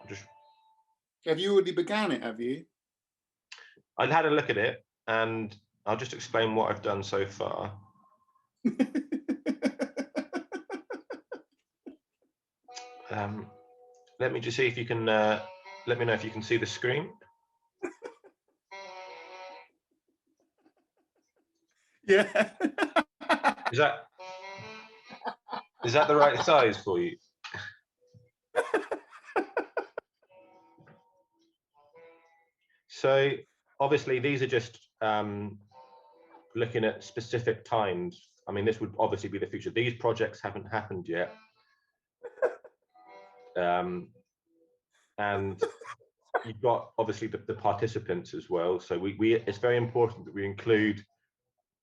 Just Have you already began it? Have you? I had a look at it, and I'll just explain what I've done so far. Let me just see if you can. Let me know if you can see the screen. Yeah. Is that the right size for you? So obviously these are just looking at specific times. I mean, this would obviously be the future. These projects haven't happened yet. And you've got obviously the participants as well. So we it's very important that we include,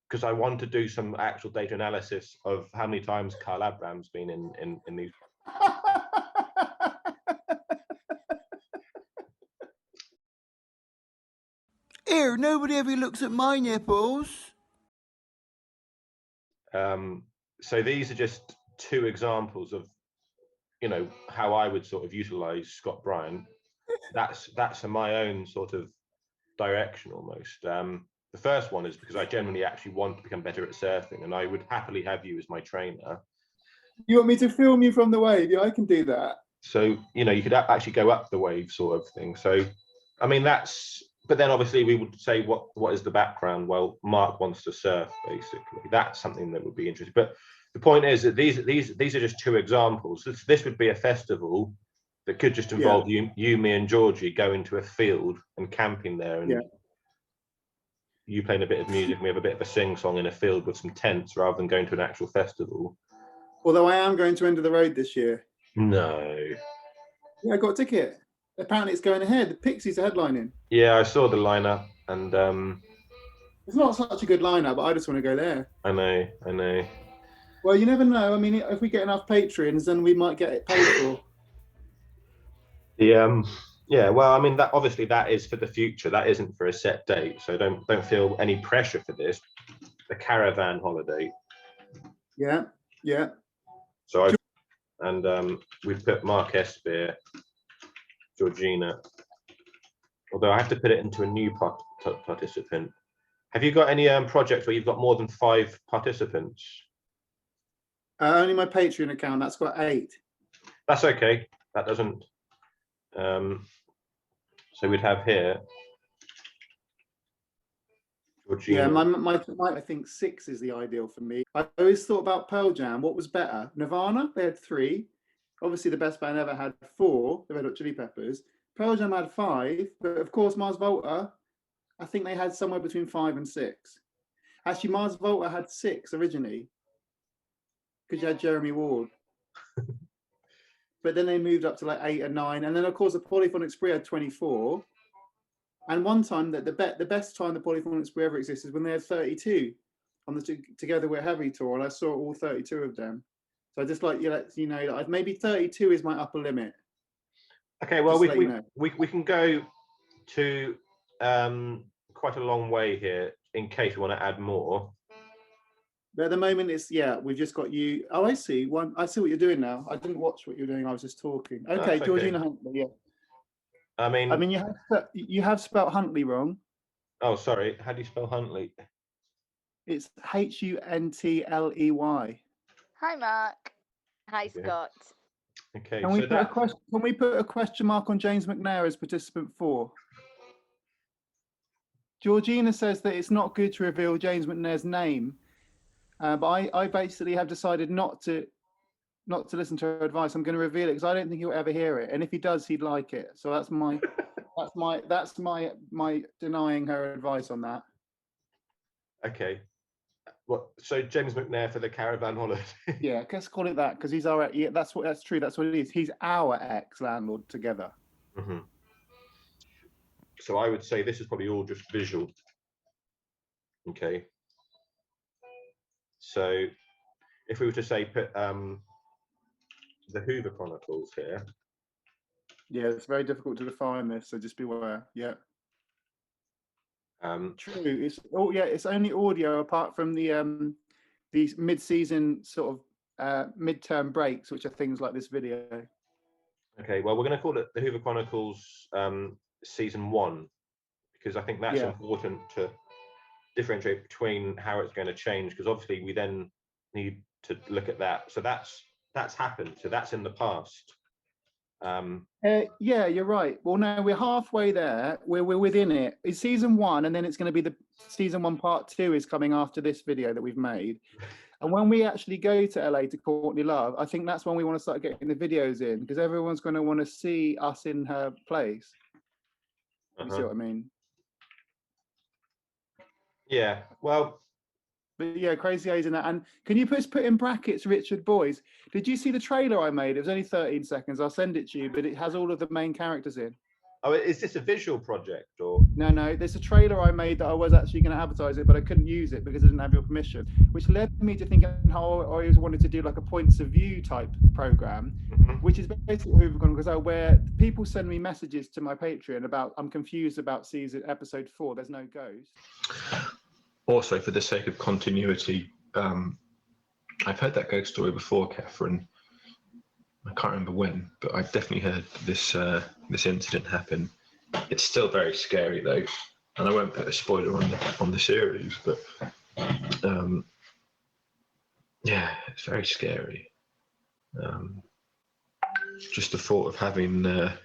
because I want to do some actual data analysis of how many times Carl Abram's been in these. Ew, nobody ever looks at my nipples. So these are just two examples of, you know, how I would sort of utilize Scott Bryant. That's for my own sort of direction almost. The first one is because I genuinely actually want to become better at surfing, and I would happily have you as my trainer. You want me to film you from the wave? Yeah, I can do that. So, you know, you could actually go up the wave sort of thing. So, I mean, but then obviously we would say, what is the background? Well, Mark wants to surf, basically. That's something that would be interesting. But the point is that these are just two examples. This would be a festival that could just involve you, me, and Georgie going to a field and camping there, and you playing a bit of music, and we have a bit of a sing-song in a field with some tents, rather than going to an actual festival. Although I am going to End of the Road this year. No. Yeah, I got a ticket. Apparently it's going ahead. The Pixies are headlining. Yeah, I saw the lineup, and it's not such a good lineup, but I just want to go there. I know. Well, you never know. I mean, if we get enough Patreons, then we might get it paid for. Yeah, well, I mean, that obviously that is for the future. That isn't for a set date, so don't feel any pressure for this. The caravan holiday. Yeah. So we've put Mark Espear, Georgina. Although I have to put it into a new participant. Have you got any projects where you've got more than 5 participants? Only my Patreon account. That's got 8. That's okay. That doesn't. So we'd have here Georgina. Yeah, my I think 6 is the ideal for me. I always thought about Pearl Jam. What was better? Nirvana, they had 3. Obviously, the best band ever had 4, the Red Hot Chili Peppers. Pearl Jam had 5, but of course, Mars Volta, I think they had somewhere between 5 and 6. Actually, Mars Volta had 6 originally, because you had Jeremy Ward. But then they moved up to like 8 and 9, and then of course the Polyphonic Spree had 24. And one time that the best time the Polyphonic Spree ever existed when they had 32 on the Together We're Heavy tour, and I saw all 32 of them. So I just like you know maybe 32 is my upper limit. Okay, well we can go to quite a long way here in case we want to add more. But at the moment, it's we've just got you. Oh, I see. I see what you're doing now. I didn't watch what you're doing. I was just talking. Okay, Georgina Huntley. Yeah. I mean, you have spelled Huntley wrong. Oh, sorry. How do you spell Huntley? It's Huntley. Hi, Mark. Hi, Scott. Okay. Can we put a question mark on James McNair as participant 4? Georgina says that it's not good to reveal James McNair's name. But I basically have decided not to listen to her advice. I'm going to reveal it because I don't think he'll ever hear it, and if he does, he'd like it. So that's my denying her advice on that. Okay. So James McNair for the caravan holiday. Yeah, let's call it that because he's our. Yeah, that's true. That's what it is. He's our ex-landlord together. Mm-hmm. So I would say this is probably all just visual. Okay. So if we were to say put the Hoover Chronicles here. Yeah, it's very difficult to define this, so just beware. Yeah. True. It's only audio apart from the these mid-season sort of midterm breaks, which are things like this video. Okay, well, we're going to call it the Hoover Chronicles season 1, because I think that's important to differentiate between how it's going to change, because obviously we then need to look at that. So that's happened. So that's in the past. Yeah, you're right. Well, no, we're halfway there. We're within it. It's season 1, and then it's going to be the season 1 part 2 is coming after this video that we've made. And when we actually go to LA to Courtney Love, I think that's when we want to start getting the videos in, because everyone's going to want to see us in her place. You see what I mean? Yeah. Well. But yeah, Crazy A's in that. And can you put in brackets Richard Boys? Did you see the trailer I made? It was only 13 seconds. I'll send it to you, but it has all of the main characters in. Oh, is this a visual project or? No, there's a trailer I made that I was actually going to advertise it, but I couldn't use it because I didn't have your permission, which led me to thinking how I always wanted to do like a points of view type program, which is basically Hoover Chronicles, where people send me messages to my Patreon about, I'm confused about episode 4, there's no ghost. Also, for the sake of continuity, I've heard that ghost story before, Catherine. I can't remember when, but I've definitely heard this incident happen. It's still very scary though, and I won't put a spoiler on the series, but yeah, it's very scary. Just the thought of having a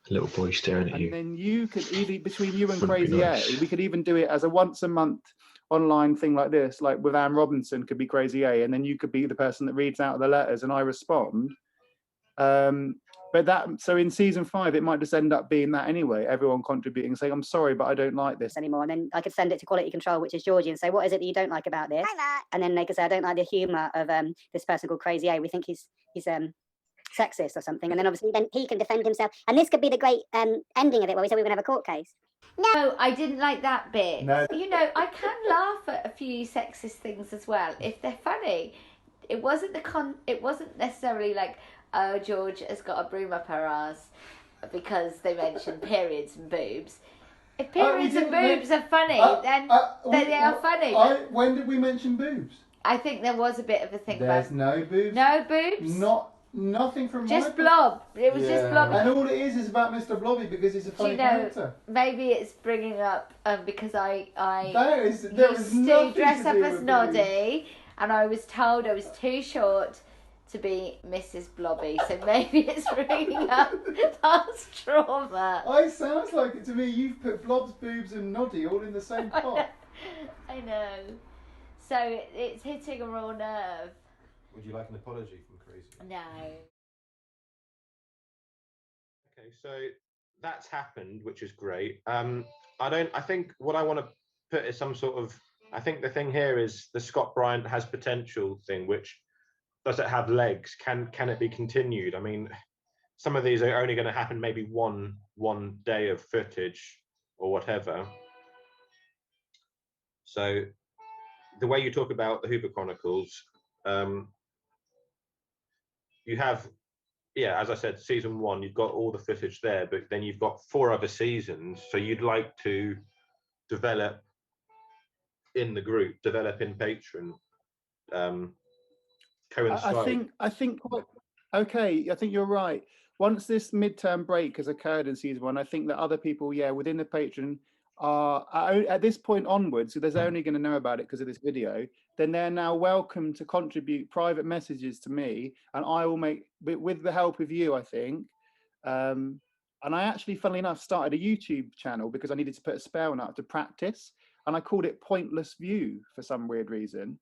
little boy staring at you. And then you could either, between you and Crazy A, we could even do it as a once a month online thing like this, like with Anne Robinson could be Crazy A, and then you could be the person that reads out the letters and I respond. But so in season 5, it might just end up being that anyway, everyone contributing, saying, I'm sorry, but I don't like this anymore. And then I could send it to Quality Control, which is Georgie, and say, what is it that you don't like about this? And then they could say, I don't like the humour of this person called Crazy A. We think he's sexist or something. And then obviously then he can defend himself. And this could be the great ending of it, where we say we're going to have a court case. No, I didn't like that bit. No. You know, I can laugh at a few sexist things as well if they're funny. It wasn't necessarily like, oh, George has got a broom up her ass because they mentioned periods and boobs. If periods and boobs are funny, then they are funny. When did we mention boobs? I think there was a bit of a thing There's about... no boobs. No boobs? Nothing from just Blob. It was just Blob. And all it is about Mr. Blobby because he's a funny character. Maybe it's bringing up because I used to dress up as Noddy, and I was told I was too short to be Mrs. Blobby, so maybe it's bringing up past trauma. It sounds like it to me. You've put Blob's boobs and Noddy all in the same pot. I know. So it's hitting a raw nerve. Would you like an apology from Crazy? No. Okay, so that's happened, which is great. I think what I want to put is some sort of, I think the thing here is the Scott Bryant has potential thing, which does it have legs? Can it be continued? I mean, some of these are only going to happen maybe one day of footage or whatever. So the way you talk about the Hoover Chronicles, you have, as I said, season 1, you've got all the footage there, but then you've got 4 other seasons. So you'd like to develop in the group, develop in Patreon, coincide. I think you're right. Once this midterm break has occurred in season 1, I think that other people, within the Patreon are at this point onwards, so there's only going to know about it because of this video, then they're now welcome to contribute private messages to me, and I will make, with the help of you, I think. And I actually, funnily enough, started a YouTube channel because I needed to put a spell on it to practice, and I called it Pointless View for some weird reason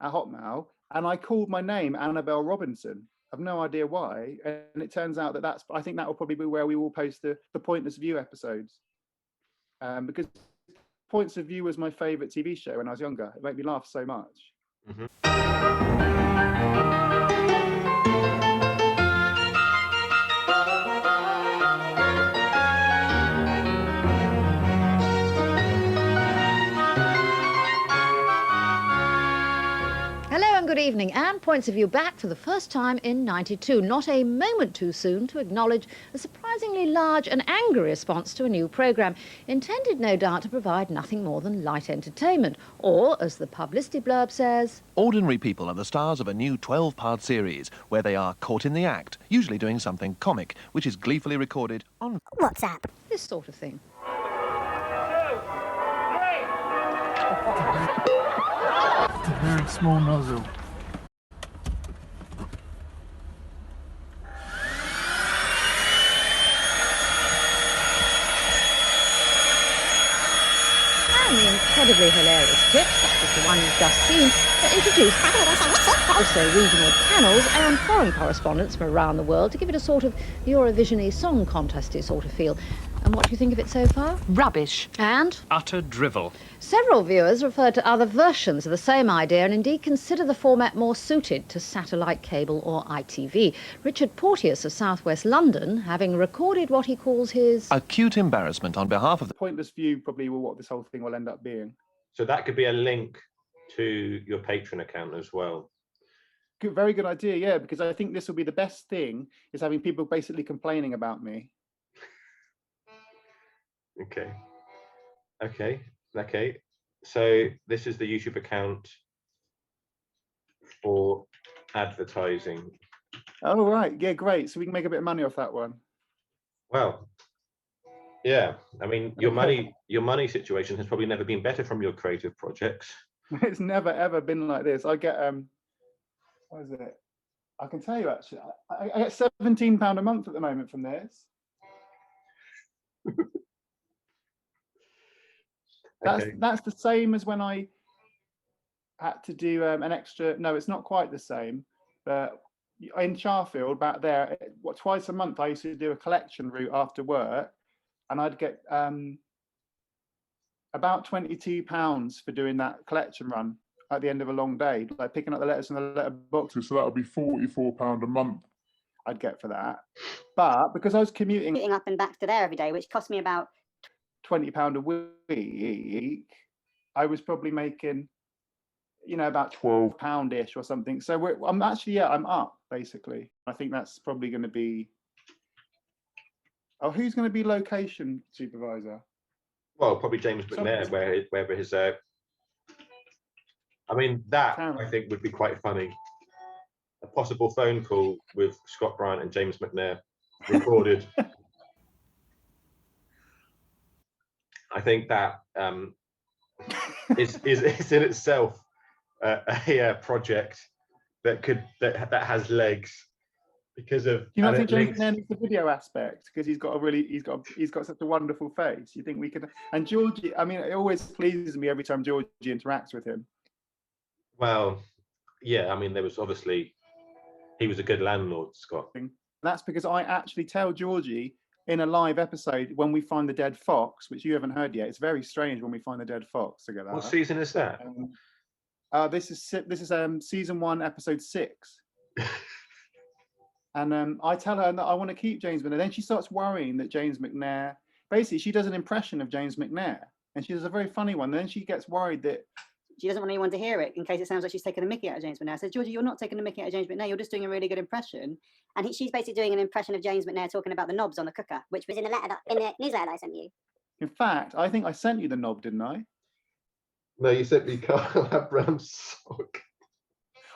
at Hotmail, and I called my name Annabelle Robinson. I've no idea why, and it turns out that I think that will probably be where we will post the Pointless View episodes. Because Points of View was my favourite TV show when I was younger. It made me laugh so much. Hello and good evening. timing and points of view back for the first time in '92. Not a moment too soon to acknowledge a surprisingly large and angry response to a new programme, intended no doubt to provide nothing more than light entertainment, or, as the publicity blurb says, ordinary people are the stars of a new 12-part series where they are caught in the act, usually doing something comic, which is gleefully recorded on WhatsApp. this sort of thing. It's a very small nozzle. And the incredibly hilarious clips, such as the one you've just seen, that introduce also regional panels and foreign correspondents from around the world to give it a sort of Eurovision-y song contesty sort of feel. And what do you think of it so far? Rubbish. And? Utter drivel. Several viewers referred to other versions of the same idea and indeed consider the format more suited to satellite cable or ITV. Richard Porteous of South West London, having recorded what he calls his acute embarrassment on behalf of the Pointless view probably will what this whole thing will end up being. So that could be a link to your Patreon account as well. Good, very good idea, yeah, because I think this will be the best thing, is having people basically complaining about me. Okay. So this is the YouTube account for advertising. Oh, right. Yeah, great. So we can make a bit of money off that one. Well, yeah. I mean, your money situation has probably never been better from your creative projects. It's never, ever been like this. I get, what is it? I can tell you, actually, I get £17 a month at the moment from this. That's the same as when I had to do an extra. No, it's not quite the same. But in Charfield, back there, twice a month, I used to do a collection route after work, and I'd get about £22 for doing that collection run at the end of a long day, like picking up the letters in the letter boxes. So that would be £44 a month I'd get for that. But because I was commuting Up and back to there every day, which cost me about £20 a week, I was probably making, about £12-ish or something. So I'm actually, I'm up basically. I think that's probably going to be. Oh, who's going to be location supervisor? Well, probably James McNair, wherever his. I mean, that I think would be quite funny. A possible phone call with Scott Bryant and James McNair recorded. I think that is in itself a project that has legs because of. Do you not think James McNair needs the video aspect because he's got such a wonderful face? You think we could? And Georgie, I mean, it always pleases me every time Georgie interacts with him. Well, yeah, I mean, there was obviously he was a good landlord, Scott. That's because I actually tell Georgie in a live episode when we find the dead fox, which you haven't heard yet. It's very strange when we find the dead fox together. What season is that? This is season 1, episode 6. And I tell her that I want to keep James McNair. Then she starts worrying that James McNair, basically, she does an impression of James McNair, and she does a very funny one. Then she gets worried that she doesn't want anyone to hear it in case it sounds like she's taking the mickey out of James McNair. I said, Georgie, you're not taking the mickey out of James McNair. You're just doing a really good impression. And she's basically doing an impression of James McNair talking about the knobs on the cooker, which was in the newsletter that I sent you. In fact, I think I sent you the knob, didn't I? No, you sent me Carl Abraham's sock.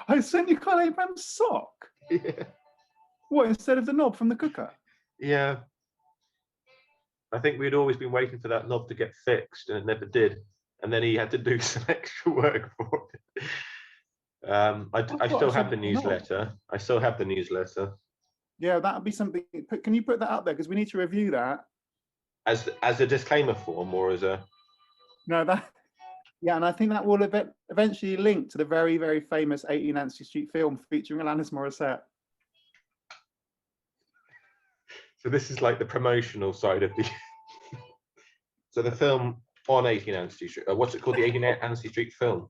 I sent you Carl Abraham's sock? Yeah. What, instead of the knob from the cooker? Yeah. I think we'd always been waiting for that knob to get fixed, and it never did. And then he had to do some extra work for it. I still have the newsletter. I still have the newsletter. Yeah, that would be something. Can you put that up there? Because we need to review that. As a disclaimer form or as a. No, that. Yeah, and I think that will eventually link to the very, very famous 18 Nancy Street film featuring Alanis Morissette. So this is like the promotional side of the. So the film on 18 Anstey Street. What's it called? The 18 Anstey Street film.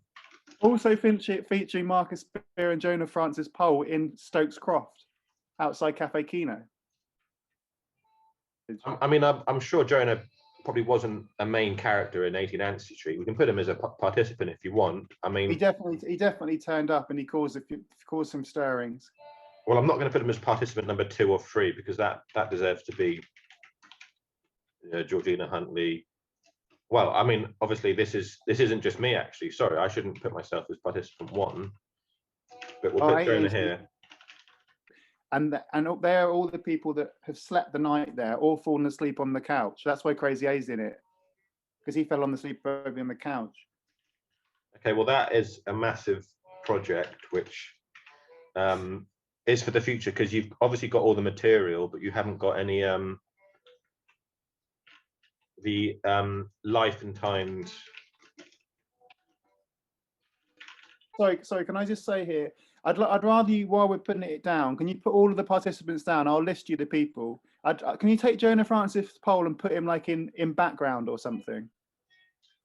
Also featuring Marcus Spear and Jonah Francis Pohl in Stokes Croft, outside Cafe Kino. I mean, I'm sure Jonah probably wasn't a main character in 18 Anstey Street. We can put him as a participant if you want. I mean, he definitely turned up and he caused some stirrings. Well, I'm not going to put him as participant number 2 or 3 because that deserves to be Georgina Huntley. Well, I mean, obviously this isn't just me actually. Sorry, I shouldn't put myself as participant 1, but we'll put Jonah here. And up there, all the people that have slept the night there, all fallen asleep on the couch. That's why Crazy A's in it, because he fell asleep over on the couch. Okay, well that is a massive project, which is for the future, because you've obviously got all the material, but you haven't got any the life and times. Sorry, can I just say here, I'd rather you, while we're putting it down, can you put all of the participants down? I'll list you the people. Can you take Jonah Francis Poll and put him like in background or something?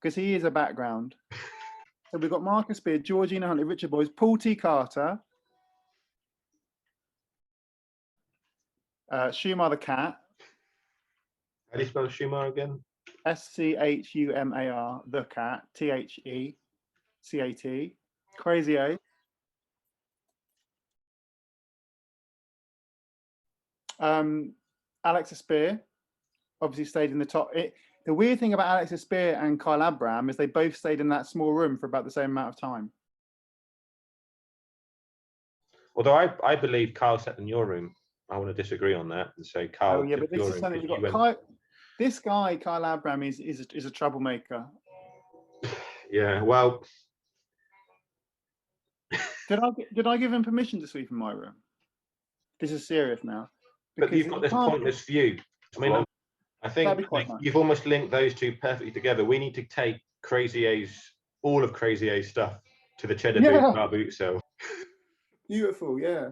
Because he is a background. So we've got Marcus Beard, Georgina Huntley, Richard Boys, Paul T. Carter, Shumar the Cat. How do you spell Shumar again? SCHUMAR, the Cat, THECAT. Crazy A. Alexa Spear obviously stayed in the top. The weird thing about Alexa Spear and Kyle Abraham is they both stayed in that small room for about the same amount of time. Although I believe Kyle slept in your room. I want to disagree on that and say Kyle. Oh yeah, but this is something you've got. Kyle, this guy, Kyle Abraham, is a troublemaker. Yeah, well. Did I give him permission to sleep in my room? This is serious now. But you've got this pointless view. I mean, I think you've almost linked those two perfectly together. We need to take all of Crazy A's stuff to the Cheddar Boot bar boot sale. Beautiful, yeah.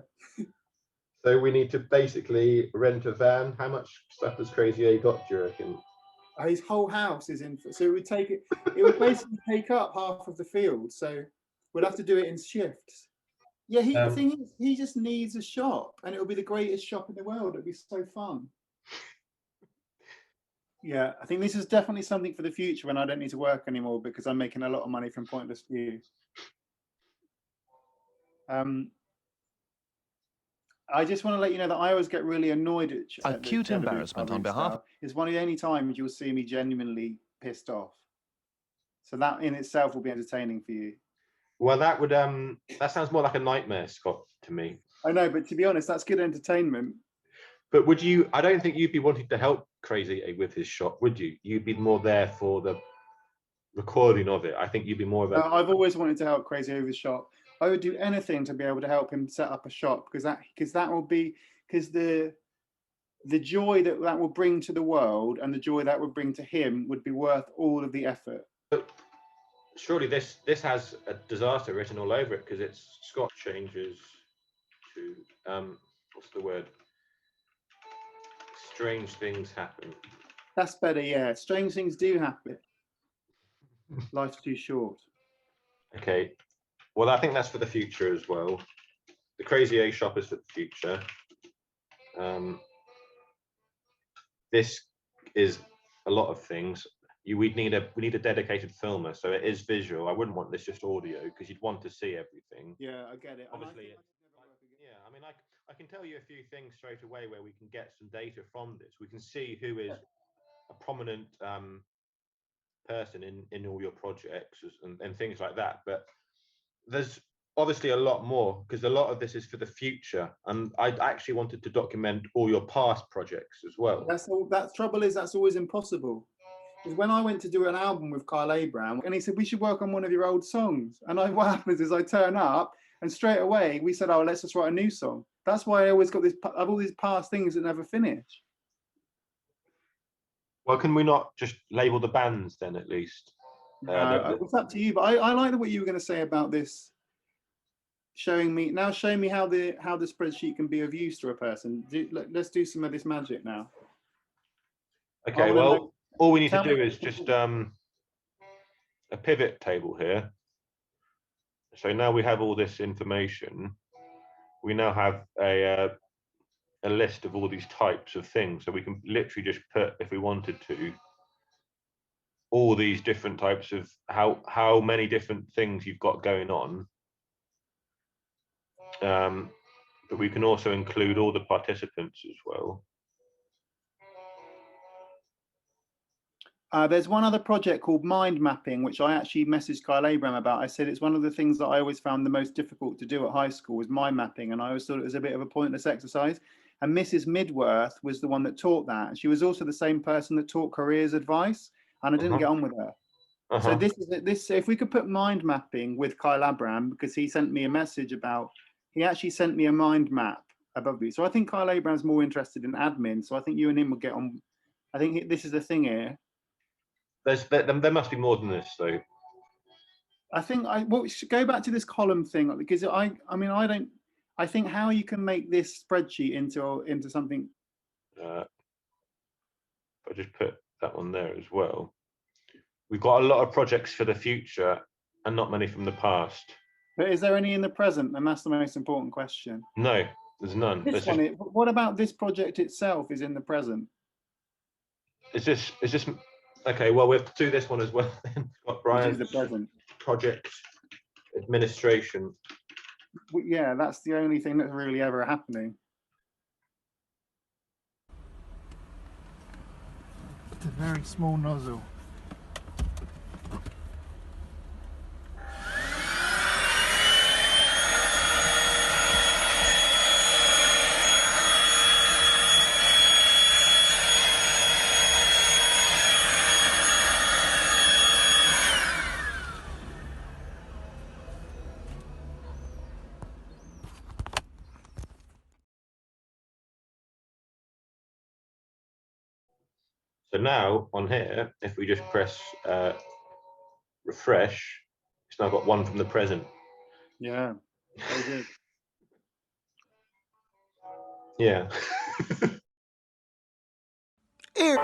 So we need to basically rent a van. How much stuff has Crazy A got, do you reckon? His whole house is in. So it would take it. It would basically take up half of the field. So we'll have to do it in shifts. Yeah, the thing is, he just needs a shop, and it'll be the greatest shop in the world. It'll be so fun. Yeah, I think this is definitely something for the future when I don't need to work anymore because I'm making a lot of money from pointless views. I just want to let you know that I always get really annoyed at acute embarrassment on behalf. It's one of the only times you'll see me genuinely pissed off. So that in itself will be entertaining for you. Well, that would that sounds more like a nightmare, Scott, to me. I know, but to be honest, that's good entertainment. But would you? I don't think you'd be wanting to help Crazy A with his shop, would you? You'd be more there for the recording of it. I think you'd be more of a. I've always wanted to help Crazy A with his shop. I would do anything to be able to help him set up a shop because that will be the joy that will bring to the world and the joy that would bring to him would be worth all of the effort. But surely this has a disaster written all over it because it's Scott changes to what's the word? Strange things happen. That's better, yeah. Strange things do happen. Life's too short. Okay. Well, I think that's for the future as well. The Crazy A shop is for the future. This is a lot of things. We need a dedicated filmer, so it is visual. I wouldn't want this just audio because you'd want to see everything. Yeah, I get it. Obviously, yeah. I mean, I can tell you a few things straight away where we can get some data from this. We can see who is a prominent person in all your projects and things like that. But there's obviously a lot more because a lot of this is for the future, and I actually wanted to document all your past projects as well. That trouble is that's always impossible. Because when I went to do an album with Kyle Abraham, and he said we should work on one of your old songs, and what happens is I turn up, and straight away we said, oh, let's just write a new song. That's why I always got all these past things that never finish. Well, can we not just label the bands then at least? It's up to you, but I like what you were going to say about this. Show me how the spreadsheet can be of use to a person. Let's do some of this magic now. Okay, well, all we need to do is just a pivot table here. So now we have all this information. We now have a list of all these types of things. So we can literally just put, if we wanted to, all these different types of how many different things you've got going on. But we can also include all the participants as well. There's one other project called Mind Mapping, which I actually messaged Kyle Abraham about. I said it's one of the things that I always found the most difficult to do at high school was mind mapping, and I always thought it was a bit of a pointless exercise. And Mrs. Midworth was the one that taught that. She was also the same person that taught careers advice, and I didn't get on with her. So this is this. If we could put mind mapping with Kyle Abraham, because he sent me a message about, he actually sent me a mind map above me. So I think Kyle Abraham's more interested in admin. So I think you and him will get on. I think this is the thing here. There must be more than this, though. I think we should go back to this column thing, because I think how you can make this spreadsheet into something. I just put that one there as well. We've got a lot of projects for the future and not many from the past. But is there any in the present? And that's the most important question. No, there's none. This one, what about this project itself is in the present? Is this okay? Well, we'll do this one as well. Then got Brian's the present project administration. Yeah, that's the only thing that's really ever happening. It's a very small nozzle. So now on here, if we just press refresh, it's now got one from the present. Yeah, very good. Yeah. Here.